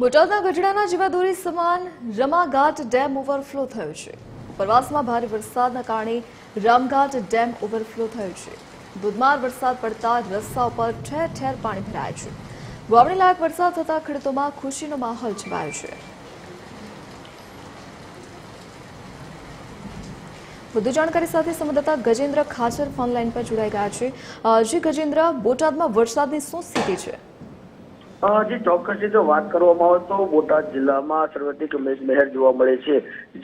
બોટાદના ગઢડાના જીવાદોરી સમાન રમાઘાટ ડેમ ઓવરફ્લો થયો છે। ઉપરવાસમાં ભારે વરસાદના કારણે રામઘાટ ડેમ ઓવરફ્લો થયો છે। ધોધમાર વરસાદ પડતા રસ્તા ઉપર ઠેર ઠેર પાણી ભરાયા છે। વાવણી લાયક વરસાદ થતા ખેડૂતોમાં ખુશીનો માહોલ છવાયો છે। વધુ જાણકારી સાથે સંવાદદાતા ગજેન્દ્ર ખાચર ફોન લાઈન પર જોડાઈ ગયા છે। જી ગજેન્દ્ર, બોટાદમાં વરસાદની શું સ્થિતિ છે? જે ચોક્કસથી જો વાત કરવામાં આવે તો બોટાદ જિલ્લામાં સર્વાધિક મેઘમહેર જોવા મળે છે।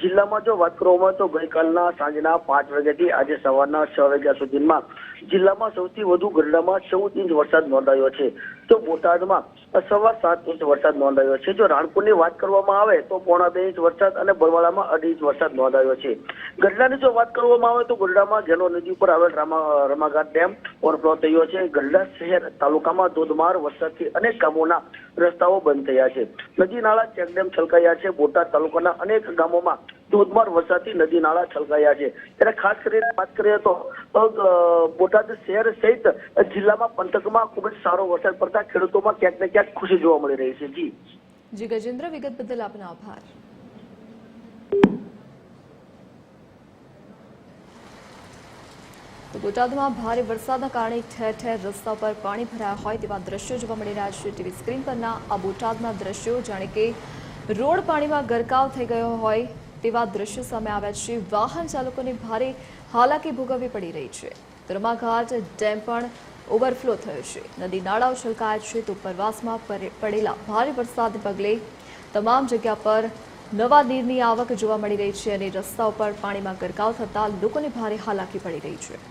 જિલ્લામાં જો વાત કરવામાં આવે તો ગઈકાલના સાંજના 5 વાગ્યાથી આજે સવારના 6 વાગ્યા સુધીમાં જિલ્લામાં સૌથી વધુ ગઢડામાં 14 ઇંચ વરસાદ નોંધાયો છે, તો બોટાદમાં 7.25 ઇંચ વરસાદ નોંધાયો છે। જો રાણપુરની વાત કરવામાં આવે તો 1.25 ઇંચ વરસાદ અને બરવાળામાં 2.5 ઇંચ વરસાદ નોંધાયો છે। ગઢડાની જો વાત કરવામાં આવે તો ગઢડામાં ઘેલો નદી પર આવેલ રમાઘાટ ડેમ ઓવરફ્લો થયો છે। ગઢડા શહેર તાલુકામાં ધોધમાર વરસાદથી અનેક ગામોના રસ્તાઓ બંધ થયા છે। નદી નાળા ચેકડેમ છલકાયા છે। બોટાદ તાલુકાના અનેક ગામોમાં ધોધમાર વરસાદથી નદી નાળા છલકાયા છે। ત્યારે ખાસ કરીને વાત કરીએ તો બોટાદ શહેર સહિત જિલ્લામાં પંથકમાં ખૂબ જ સારો વરસાદ પડતા ખેડૂતોમાં ક્યાંક ને ક્યાંક ખુશી જોવા મળી રહી છે। જી ગજેન્દ્ર, વિગત બદલ આપનો આભાર। બોટાદમાં ભારે વરસાદના કારણે ઠેર ઠેર રસ્તા પર પાણી ભરાયા હોય તેવા દ્રશ્યો જોવા મળી રહ્યા છે। ટીવી સ્ક્રીન પરના આ બોટાદના દ્રશ્યો જાણે કે રોડ પાણીમાં ગરકાવ થઈ ગયો હોય તેવા દ્રશ્યો સામે આવ્યા છે। વાહન ચાલકોને ભારે હાલાકી ભોગવવી પડી રહી છે। રમાઘાટ ડેમ પણ ઓવરફ્લો થયો છે। નદી નાળાઓ છલકાયા છે, તો ઉપરવાસમાં પડેલા ભારે વરસાદને પગલે તમામ જગ્યા પર નવા નીરની આવક જોવા મળી રહી છે અને રસ્તાઓ પર પાણીમાં ગરકાવ થતા લોકોને ભારે હાલાકી પડી રહી છે।